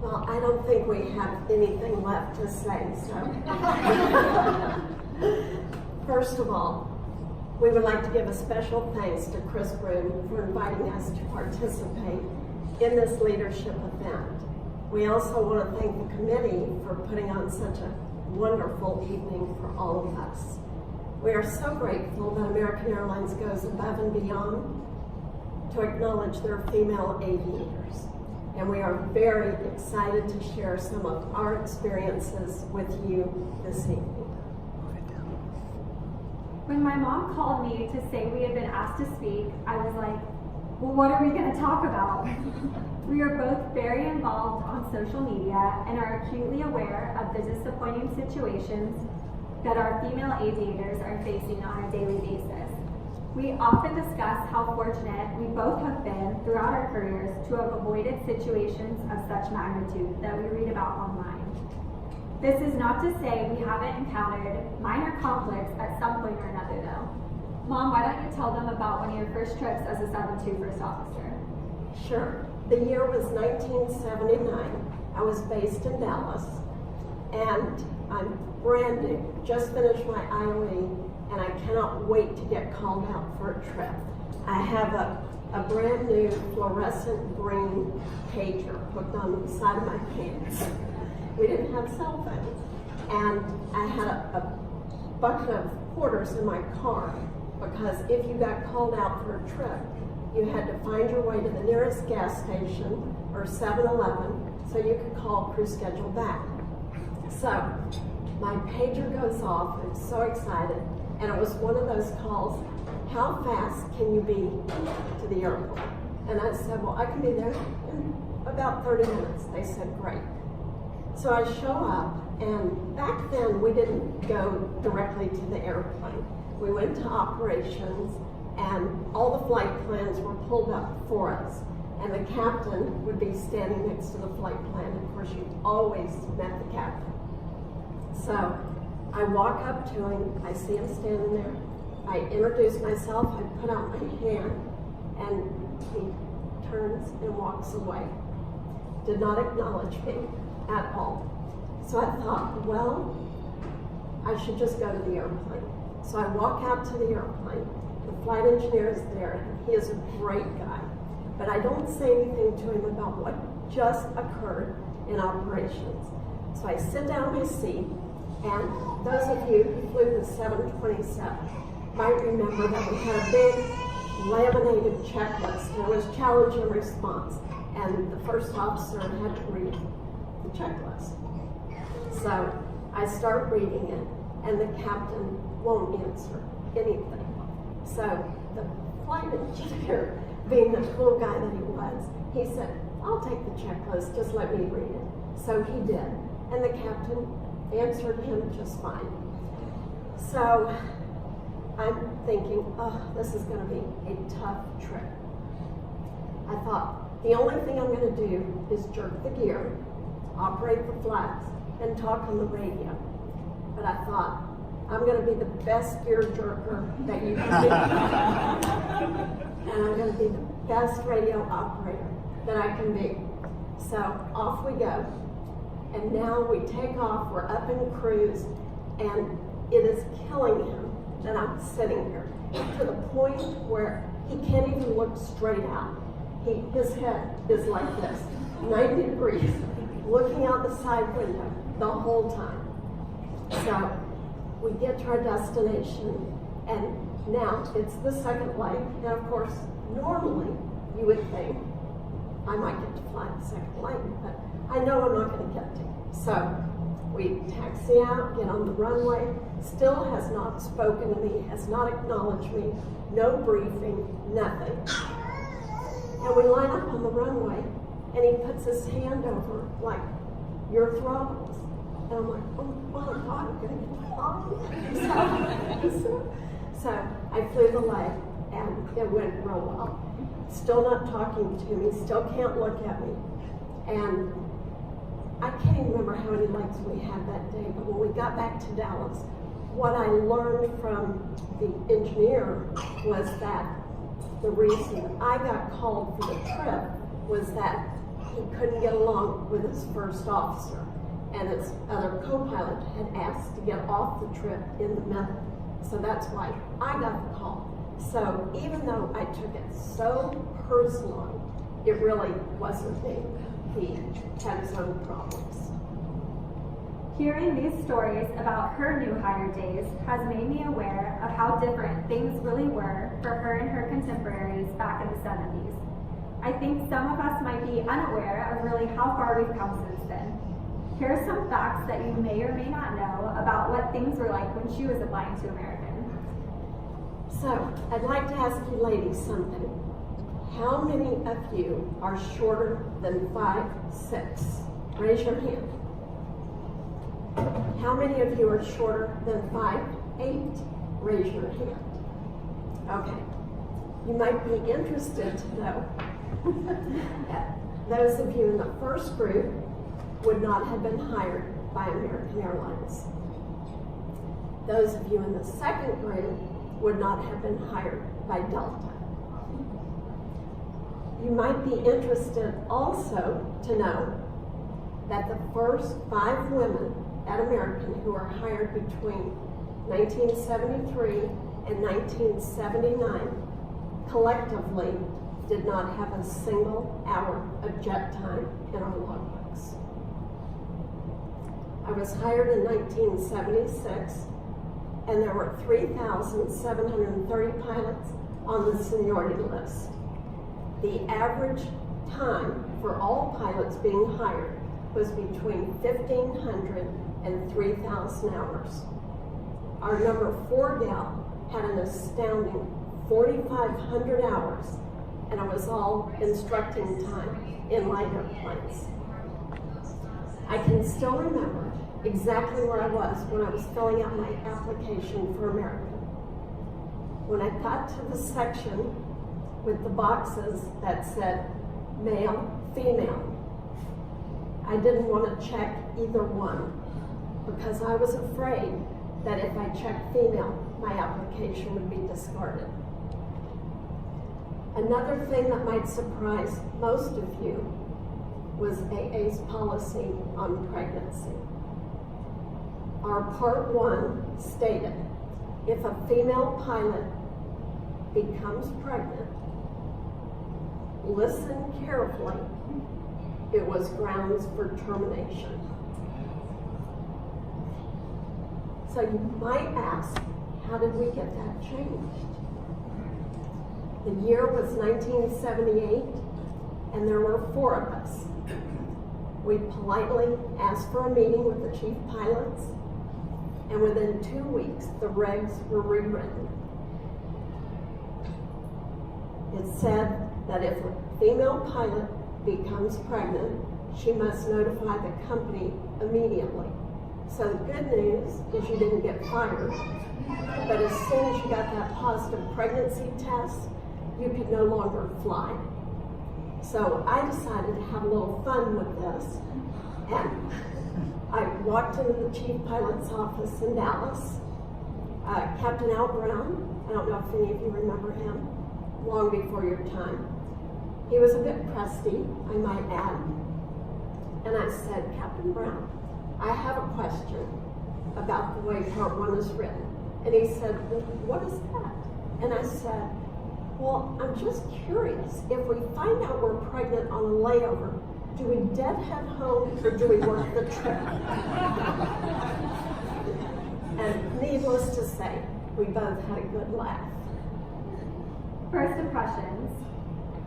Well, I don't think we have anything left to say, so. First of all, we would like to give a special thanks to Chris Broom for inviting us to participate in this leadership event. We also want to thank the committee for putting on such a wonderful evening for all of us. We are so grateful that American Airlines goes above and beyond to acknowledge their female aviators. And we are very excited to share some of our experiences with you this evening. When my mom called me to say we had been asked to speak, I was like, well, what are we going to talk about? We are both very involved on social media and are acutely aware of the disappointing situations that our female aviators are facing on a daily basis. We often discuss how fortunate we both have been throughout our careers to have avoided situations of such magnitude that we read about online. This is not to say we haven't encountered minor conflicts at some point or another though. Mom, why don't you tell them about one of your first trips as a 7-2 first officer? Sure. The year was 1979. I was based in Dallas, and I'm brand new, just finished my IOE, and I cannot wait to get called out for a trip. I have a brand new fluorescent green pager hooked on the side of my pants. We didn't have cell phones, and I had a bucket of quarters in my car because if you got called out for a trip, you had to find your way to the nearest gas station or 7-Eleven so you could call crew schedule back. So my pager goes off, I'm so excited, and it was one of those calls, how fast can you be to the airport? And I said, well, I can be there in about 30 minutes. They said, great. So I show up, and back then we didn't go directly to the airplane. We went to operations, and all the flight plans were pulled up for us. And the captain would be standing next to the flight plan. Of course, you always met the captain. So I walk up to him, I see him standing there. I introduce myself, I put out my hand, and he turns and walks away. Did not acknowledge me at all. So I thought, well, I should just go to the airplane. So I walk out to the airplane. The flight engineer is there. He is a great guy. But I don't say anything to him about what just occurred in operations. So I sit down in my seat, and those of you who flew the 727 might remember that we had a big laminated checklist. There was challenge and response, and the first officer had to read the checklist. So I start reading it, and the captain won't answer anything. So the flight engineer, being the cool guy that he was, he said, I'll take the checklist, just let me read it. So he did, and the captain answered him just fine. So I'm thinking, oh, this is gonna be a tough trip. I thought, the only thing I'm gonna do is jerk the gear, operate the flaps, and talk on the radio. But I thought, I'm gonna be the best gear jerker that you can be. And I'm gonna be the best radio operator that I can be. So off we go. And now we take off, we're up in cruise, and it is killing him that I'm sitting here to the point where he can't even look straight out. His head is like this, 90 degrees, looking out the side window the whole time. So we get to our destination, and now it's the second leg. Now, of course, normally you would think I might get to fly the second leg, but I know I'm not going to get to. So we taxi out, get on the runway, still has not spoken to me, has not acknowledged me, no briefing, nothing. And we line up on the runway, and he puts his hand over, like, your throttles. And I'm like, oh, my God, I'm going to get flying. So I flew the leg, and it went real well. Still not talking to me, still can't look at me. And I can't even remember how many legs we had that day, but when we got back to Dallas, what I learned from the engineer was that the reason I got called for the trip was that he couldn't get along with his first officer, and his other co-pilot had asked to get off the trip in the middle. So that's why I got the call. So even though I took it so personally, it really wasn't me. He had his own problems. Hearing these stories about her new hire days has made me aware of how different things really were for her and her contemporaries back in the 70s. I think some of us might be unaware of really how far we've come since then. Here are some facts that you may or may not know about what things were like when she was applying to American. So I'd like to ask you ladies something. How many of you are shorter than 5'6"? Raise your hand. How many of you are shorter than 5'8"? Raise your hand. Okay. You might be interested to know that those of you in the first group would not have been hired by American Airlines. Those of you in the second group would not have been hired by Delta. You might be interested also to know that the first 5 women at American who were hired between 1973 and 1979 collectively did not have a single hour of jet time in our logbooks. I was hired in 1976, and there were 3,730 pilots on the seniority list. The average time for all pilots being hired was between 1,500 and 3,000 hours. Our number 4 gal had an astounding 4,500 hours, and it was all instructing time in light airplanes. I can still remember exactly where I was when I was filling out my application for American. When I got to the section with the boxes that said male, female, I didn't want to check either one because I was afraid that if I checked female, my application would be discarded. Another thing that might surprise most of you was AA's policy on pregnancy. Our Part 1 stated, if a female pilot becomes pregnant, listen carefully, it was grounds for termination. So you might ask, how did we get that changed? The year was 1978, and there were 4 of us. We politely asked for a meeting with the chief pilots, and within 2 weeks, the regs were rewritten. It said that if a female pilot becomes pregnant, she must notify the company immediately. So the good news is you didn't get fired, but as soon as you got that positive pregnancy test, you could no longer fly. So I decided to have a little fun with this, and I walked into the chief pilot's office in Dallas. Captain Al Brown, I don't know if any of you remember him, long before your time. He was a bit crusty, I might add. And I said, Captain Brown, I have a question about the way Part 1 is written. And he said, well, what is that? And I said, well, I'm just curious, if we find out we're pregnant on a layover, do we deadhead home or do we work the trip? And needless to say, we both had a good laugh. First impressions.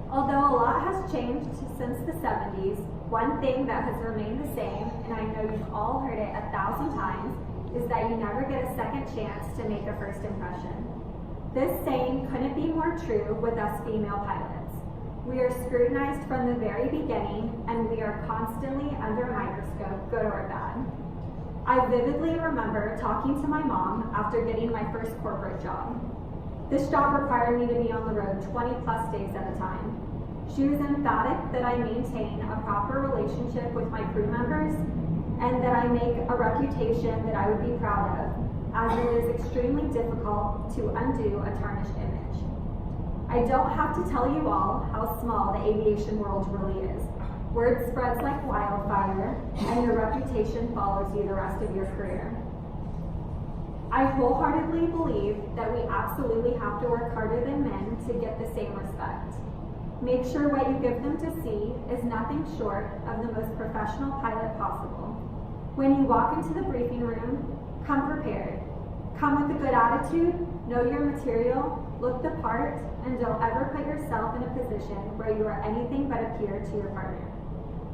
Although a lot has changed since the 70s, one thing that has remained the same, and I know you've all heard it 1,000 times, is that you never get a second chance to make a first impression. This saying couldn't be more true with us female pilots. We are scrutinized from the very beginning, and we are constantly under a microscope, good or bad. I vividly remember talking to my mom after getting my first corporate job. This job required me to be on the road 20+ days at a time. She was emphatic that I maintain a proper relationship with my crew members and that I make a reputation that I would be proud of, as it is extremely difficult to undo a tarnished image. I don't have to tell you all how small the aviation world really is. Word spreads like wildfire, and your reputation follows you the rest of your career. I wholeheartedly believe that we absolutely have to work harder than men to get the same respect. Make sure what you give them to see is nothing short of the most professional pilot possible. When you walk into the briefing room, come prepared. Come with a good attitude, know your material, look the part, and don't ever put yourself in a position where you are anything but a peer to your partner.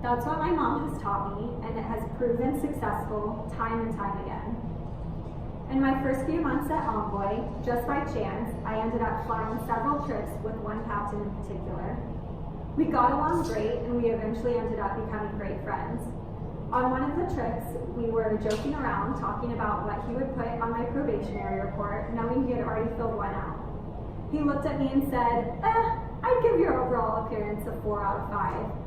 That's what my mom has taught me, and it has proven successful time and time again. In my first few months at Envoy, just by chance, I ended up flying several trips with one captain in particular. We got along great, and we eventually ended up becoming great friends. On one of the trips, we were joking around, talking about what he would put on my probationary report, knowing he had already filled one out. He looked at me and said, I'd give your overall appearance a 4 out of 5.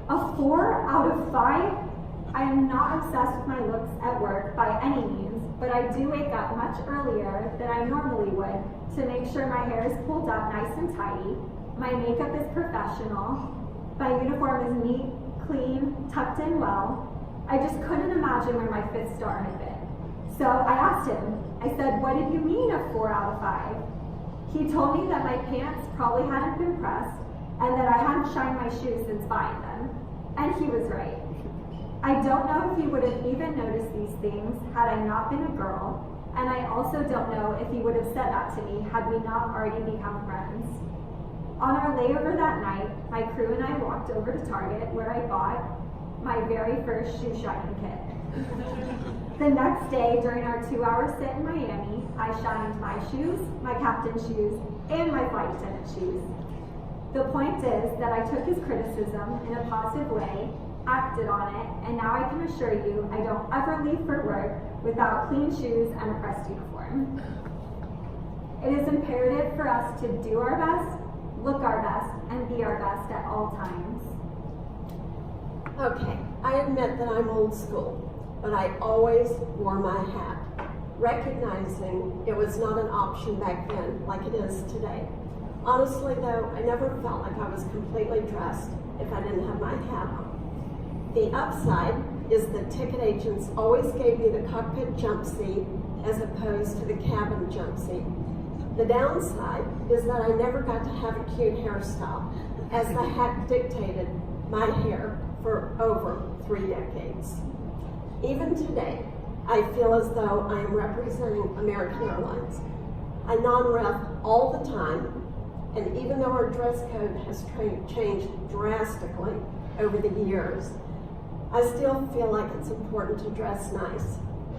A 4 out of 5? I am not obsessed with my looks at work by any means, but I do wake up much earlier than I normally would to make sure my hair is pulled up nice and tidy, my makeup is professional, my uniform is neat, clean, tucked in well. I just couldn't imagine where my 5th star had been. So I asked him, I said, what did you mean a 4 out of 5? He told me that my pants probably hadn't been pressed and that I hadn't shined my shoes since buying them. And he was right. I don't know if he would have even noticed these things had I not been a girl, and I also don't know if he would have said that to me had we not already become friends. On our layover that night, my crew and I walked over to Target where I bought my very first shoe shining kit. The next day, during our 2-hour sit in Miami, I shined my shoes, my captain's shoes, and my flight attendant shoes. The point is that I took his criticism in a positive way, acted on it, and now I can assure you I don't ever leave for work without clean shoes and a pressed uniform. It is imperative for us to do our best, look our best, and be our best at all times. Okay, I admit that I'm old school, but I always wore my hat, recognizing it was not an option back then like it is today. Honestly though, I never felt like I was completely dressed if I didn't have my hat on. The upside is that ticket agents always gave me the cockpit jump seat as opposed to the cabin jump seat. The downside is that I never got to have a cute hairstyle, as the hat dictated my hair for over 3 decades. Even today, I feel as though I am representing American Airlines. I non-ref all the time, and even though our dress code has changed drastically over the years, I still feel like it's important to dress nice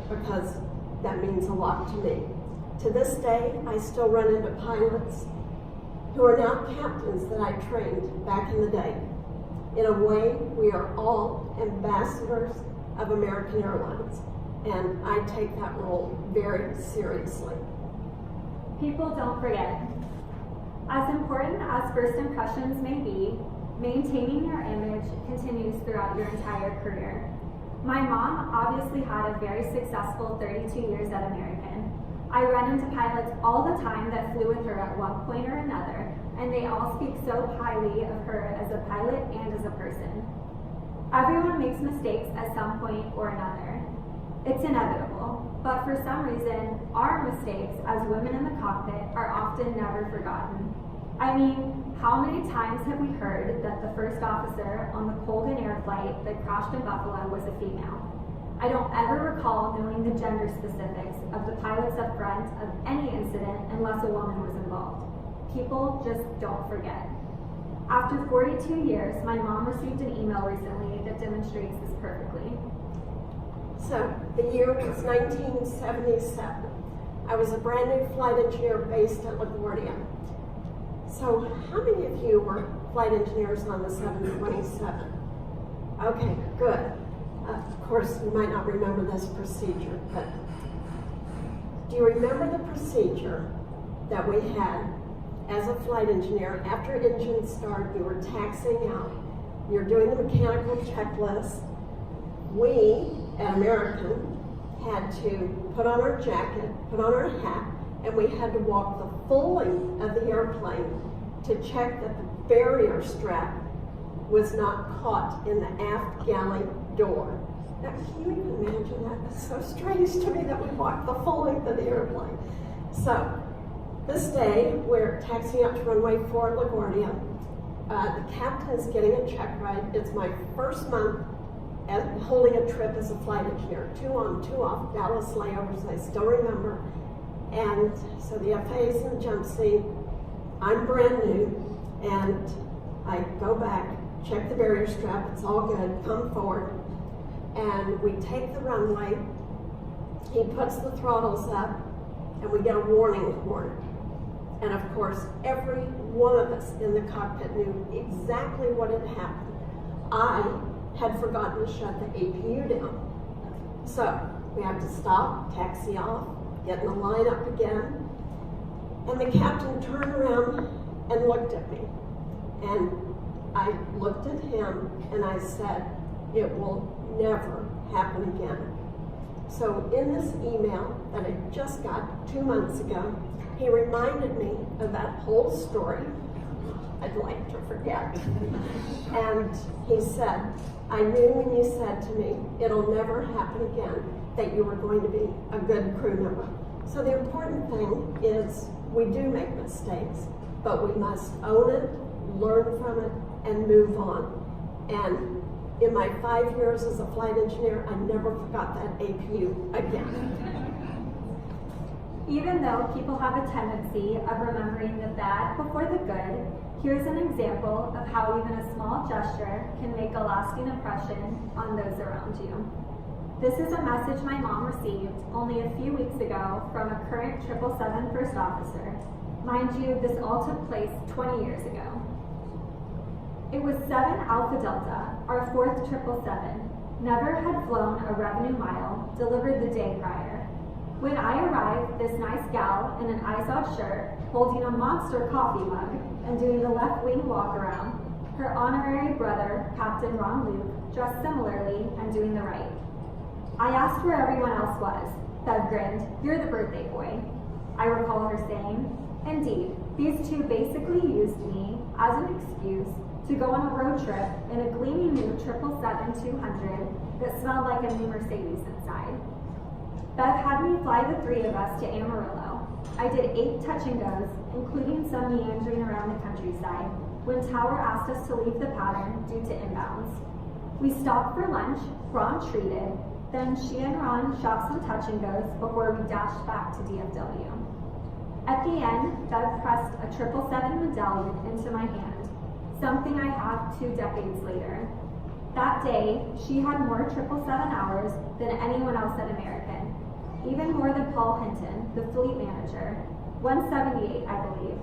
because that means a lot to me. To this day, I still run into pilots who are now captains that I trained back in the day. In a way, we are all ambassadors of American Airlines, and I take that role very seriously. People don't forget. As important as first impressions may be, maintaining your image continues throughout your entire career. My mom obviously had a very successful 32 years at American. I run into pilots all the time that flew with her at one point or another, and they all speak so highly of her as a pilot and as a person. Everyone makes mistakes at some point or another. It's inevitable, but for some reason, our mistakes as women in the cockpit are often never forgotten. I mean, how many times have we heard that the first officer on the Colgan Air flight that crashed in Buffalo was a female? I don't ever recall knowing the gender specifics of the pilots up front of any incident unless a woman was involved. People just don't forget. After 42 years, my mom received an email recently that demonstrates this perfectly. So, the year was 1977. I was a brand new flight engineer based at LaGuardia. So, how many of you were flight engineers on the 727? Okay, good. Of course, you might not remember this procedure, but do you remember the procedure that we had as a flight engineer? After engine start, you were taxiing out. You're doing the mechanical checklist. We, at American, had to put on our jacket, put on our hat, and we had to walk the full length of the airplane to check that the barrier strap was not caught in the aft galley door. Now, can you even imagine that? That's so strange to me that we walked the full length of the airplane. So, this day, we're taxiing up to runway 4 at LaGuardia. The captain is getting a check ride. It's my first month holding a trip as a flight engineer. 2 on, 2 off, Dallas layovers, I still remember. And so the FAA's in the jump seat. I'm brand new, and I go back, check the barrier strap, it's all good, come forward. And we take the runway, he puts the throttles up, and we get a warning horn. And of course, every one of us in the cockpit knew exactly what had happened. I had forgotten to shut the APU down. So we have to stop, taxi off, get in the line up again. And the captain turned around and looked at me. And I looked at him and I said, it will never happen again. So in this email that I just got 2 months ago, he reminded me of that whole story. I'd like to forget. And he said, I knew when you said to me, it'll never happen again, that you were going to be a good crew member. So the important thing is we do make mistakes, but we must own it, learn from it, and move on. And in my 5 years as a flight engineer, I never forgot that APU again. Even though people have a tendency of remembering the bad before the good, here's an example of how even a small gesture can make a lasting impression on those around you. This is a message my mom received only a few weeks ago from a current 777 first officer. Mind you, this all took place 20 years ago. It was 7 Alpha Delta, our 4th 777, never had flown a revenue mile, delivered the day prior. When I arrived, this nice gal in an Izod shirt, holding a monster coffee mug and doing the left wing walk around, her honorary brother, Captain Ron Luke, dressed similarly and doing the right. I asked where everyone else was. Bev grinned, you're the birthday boy. I recall her saying, indeed, these two basically used me as an excuse to go on a road trip in a gleaming new 777-200 that smelled like a new Mercedes inside. Bev had me fly the 3 of us to Amarillo. I did 8 touch and goes, including some meandering around the countryside, when Tower asked us to leave the pattern due to inbounds. We stopped for lunch, Ron treated, then she and Ron shot some touch and goes before we dashed back to DFW. At the end, Bev pressed a 777 medallion into my hand, something I have 2 decades later. That day, she had more 777 hours than anyone else at American, even more than Paul Hinton, the fleet manager, 178, I believe.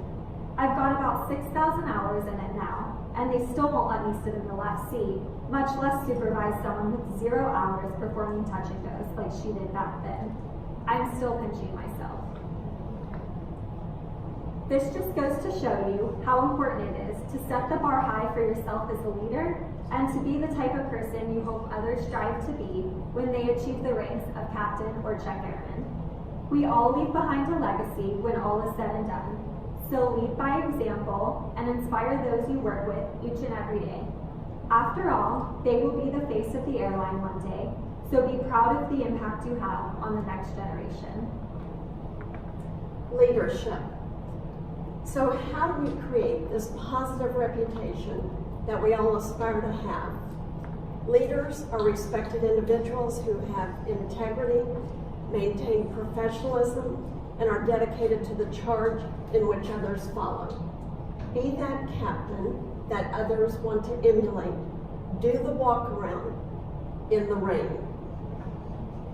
I've got about 6,000 hours in it now, and they still won't let me sit in the left seat, much less supervise someone with 0 hours performing touch and goes like she did back then. I'm still pinching myself. This just goes to show you how important it is to set the bar high for yourself as a leader and to be the type of person you hope others strive to be when they achieve the ranks of captain or check airman. We all leave behind a legacy when all is said and done. So lead by example and inspire those you work with each and every day. After all, they will be the face of the airline one day, so be proud of the impact you have on the next generation. Leadership. So how do we create this positive reputation that we all aspire to have? Leaders are respected individuals who have integrity, maintain professionalism, and are dedicated to the charge in which others follow. Be that captain that others want to emulate. Do the walk around in the rain.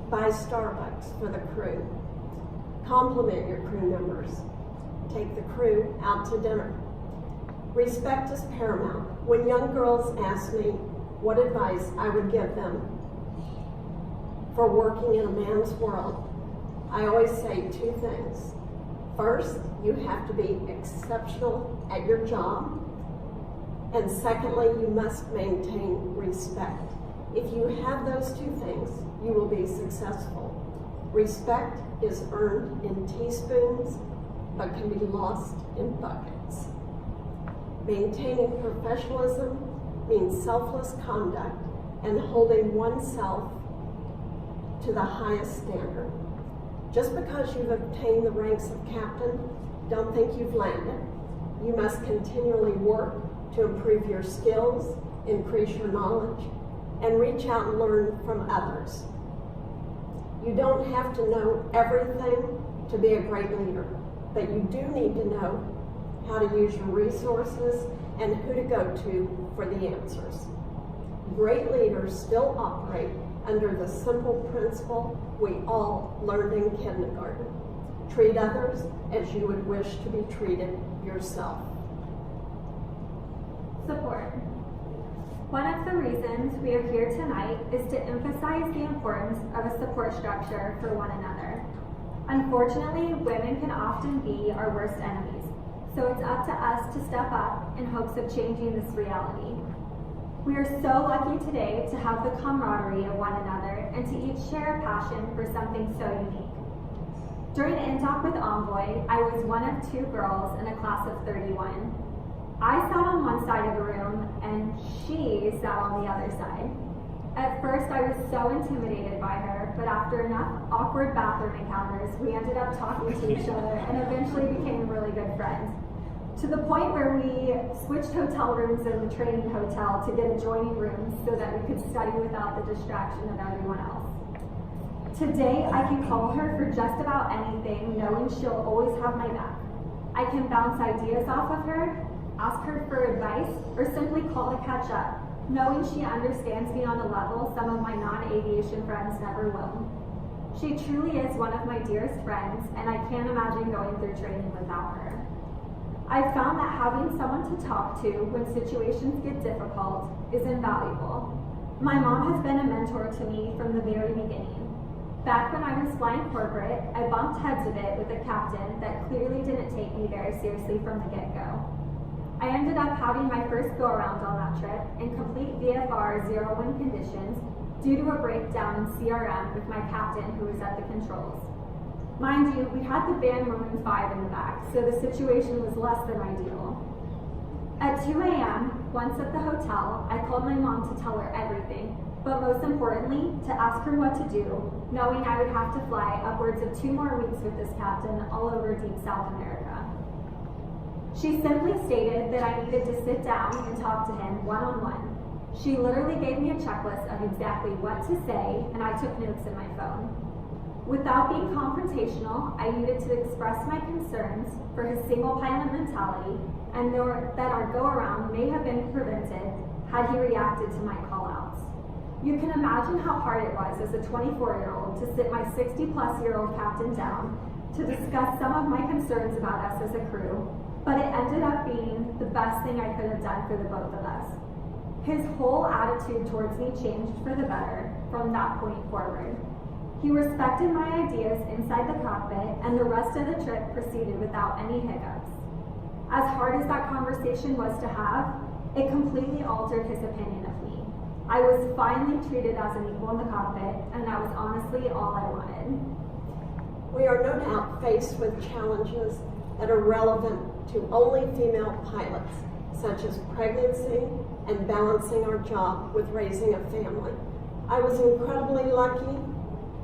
Buy Starbucks for the crew. Compliment your crew members. Take the crew out to dinner. Respect is paramount. When young girls ask me what advice I would give them for working in a man's world, I always say 2 things. First, you have to be exceptional at your job. And secondly, you must maintain respect. If you have those 2 things, you will be successful. Respect is earned in teaspoons, but can be lost in buckets. Maintaining professionalism means selfless conduct and holding oneself to the highest standard. Just because you've obtained the ranks of captain, don't think you've landed. You must continually work to improve your skills, increase your knowledge, and reach out and learn from others. You don't have to know everything to be a great leader, but you do need to know how to use your resources and who to go to for the answers. Great leaders still operate under the simple principle we all learned in kindergarten. Treat others as you would wish to be treated yourself. Support. One of the reasons we are here tonight is to emphasize the importance of a support structure for one another. Unfortunately, women can often be our worst enemies, so it's up to us to step up in hopes of changing this reality. We are so lucky today to have the camaraderie of one another and to each share a passion for something so unique. During InTalk with Envoy, I was one of 2 girls in a class of 31. I sat on one side of the room and she sat on the other side. At first, I was so intimidated by her, but after enough awkward bathroom encounters, we ended up talking to each other and eventually became really good friends. To the point where we switched hotel rooms in the training hotel to get adjoining rooms so that we could study without the distraction of everyone else. Today, I can call her for just about anything, knowing she'll always have my back. I can bounce ideas off of her, ask her for advice, or simply call to catch up, knowing she understands me on a level some of my non-aviation friends never will. She truly is one of my dearest friends, and I can't imagine going through training without her. I've found that having someone to talk to when situations get difficult is invaluable. My mom has been a mentor to me from the very beginning. Back when I was flying corporate, I bumped heads a bit with a captain that clearly didn't take me very seriously from the get-go. I ended up having my first go-around on that trip in complete VFR 0-1 conditions due to a breakdown in CRM with my captain who was at the controls. Mind you, we had the band Maroon 5 in the back, so the situation was less than ideal. At 2 a.m., once at the hotel, I called my mom to tell her everything, but most importantly, to ask her what to do, knowing I would have to fly upwards of 2 more weeks with this captain all over deep South America. She simply stated that I needed to sit down and talk to him one-on-one. She literally gave me a checklist of exactly what to say, and I took notes in my phone. Without being confrontational, I needed to express my concerns for his single pilot mentality and that our go-around may have been prevented had he reacted to my call-outs. You can imagine how hard it was as a 24-year-old to sit my 60-plus-year-old captain down to discuss some of my concerns about us as a crew, but it ended up being the best thing I could have done for the both of us. His whole attitude towards me changed for the better from that point forward. He respected my ideas inside the cockpit, and the rest of the trip proceeded without any hiccups. As hard as that conversation was to have, it completely altered his opinion of me. I was finally treated as an equal in the cockpit, and that was honestly all I wanted. We are no doubt faced with challenges that are relevant to only female pilots, such as pregnancy and balancing our job with raising a family. I was incredibly lucky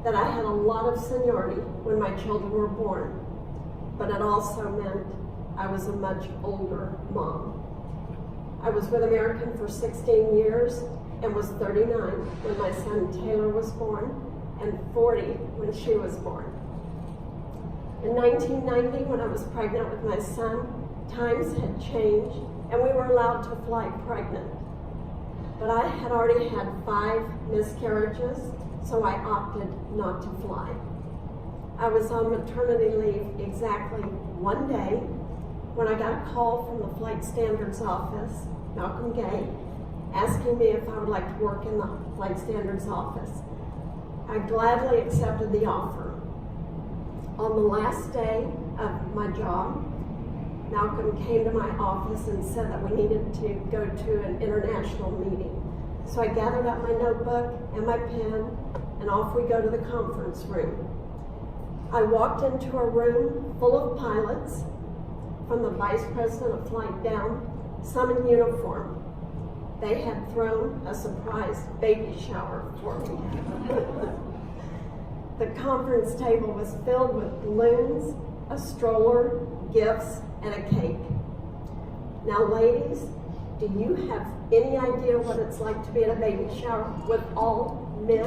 that I had a lot of seniority when my children were born, but it also meant I was a much older mom. I was with American for 16 years and was 39 when my son Taylor was born and 40 when she was born. In 1990, when I was pregnant with my son, times had changed and we were allowed to fly pregnant. But I had already had 5 miscarriages, so I opted not to fly. I was on maternity leave exactly 1 day when I got a call from the Flight Standards Office, Malcolm Gay, asking me if I would like to work in the Flight Standards Office. I gladly accepted the offer. On the last day of my job, Malcolm came to my office and said that we needed to go to an international meeting. So I gathered up my notebook and my pen, and off we go to the conference room. I walked into a room full of pilots, from the vice president of flight down, some in uniform. they had thrown a surprise baby shower for me. The conference table was filled with balloons, a stroller, gifts, and a cake. Now, ladies, do you have any idea what it's like to be in a baby shower with all men?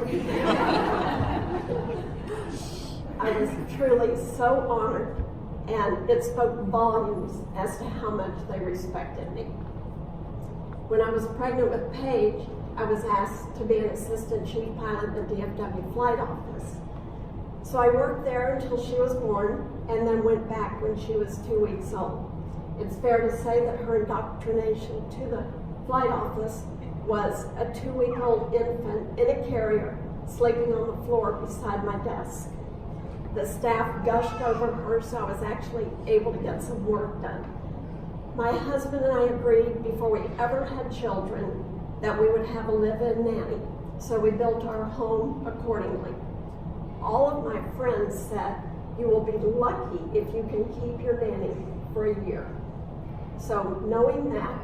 I was truly so honored, and it spoke volumes as to how much they respected me. When I was pregnant with Paige, I was asked to be an assistant chief pilot at the DFW flight office. So I worked there until she was born, and then went back when she was 2 weeks old. It's fair to say that her indoctrination to the flight office was a 2-week-old infant in a carrier sleeping on the floor beside my desk. The staff gushed over her, so I was actually able to get some work done. My husband and I agreed before we ever had children that we would have a live-in nanny, so we built our home accordingly. All of my friends said, "You will be lucky if you can keep your nanny for a year." So knowing that,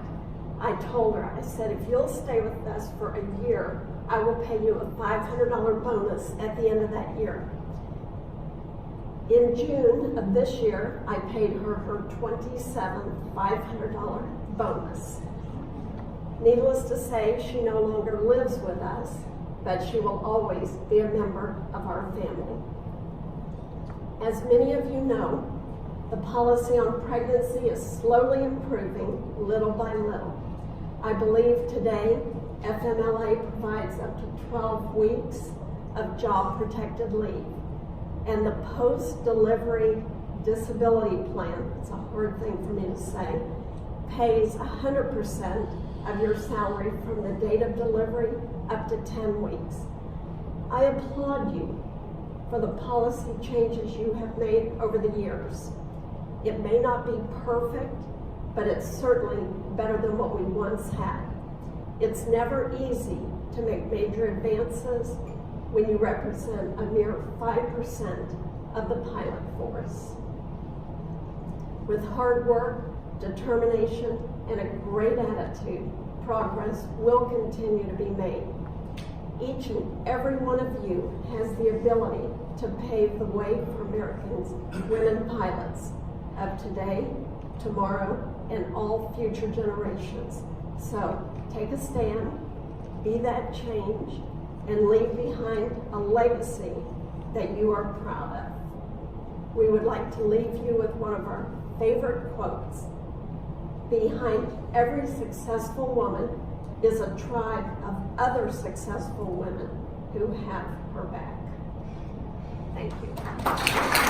I told her, I said, "If you'll stay with us for a year, I will pay you a $500 bonus at the end of that year." In June of this year, I paid her her 27th $500 bonus. Needless to say, she no longer lives with us, but she will always be a member of our family. As many of you know, the policy on pregnancy is slowly improving little by little. I believe today FMLA provides up to 12 weeks of job-protected leave, and the post-delivery disability plan, it's a hard thing for me to say, pays 100% of your salary from the date of delivery up to 10 weeks. I applaud you for the policy changes you have made over the years. It may not be perfect, but it's certainly better than what we once had. It's never easy to make major advances when you represent a mere 5% of the pilot force. With hard work, determination, and a great attitude, progress will continue to be made. Each and every one of you has the ability to pave the way for Americans, women pilots of today, tomorrow, and all future generations. So take a stand, be that change, and leave behind a legacy that you are proud of. We would like to leave you with one of our favorite quotes. Behind every successful woman is a tribe of other successful women who have her back. Thank you.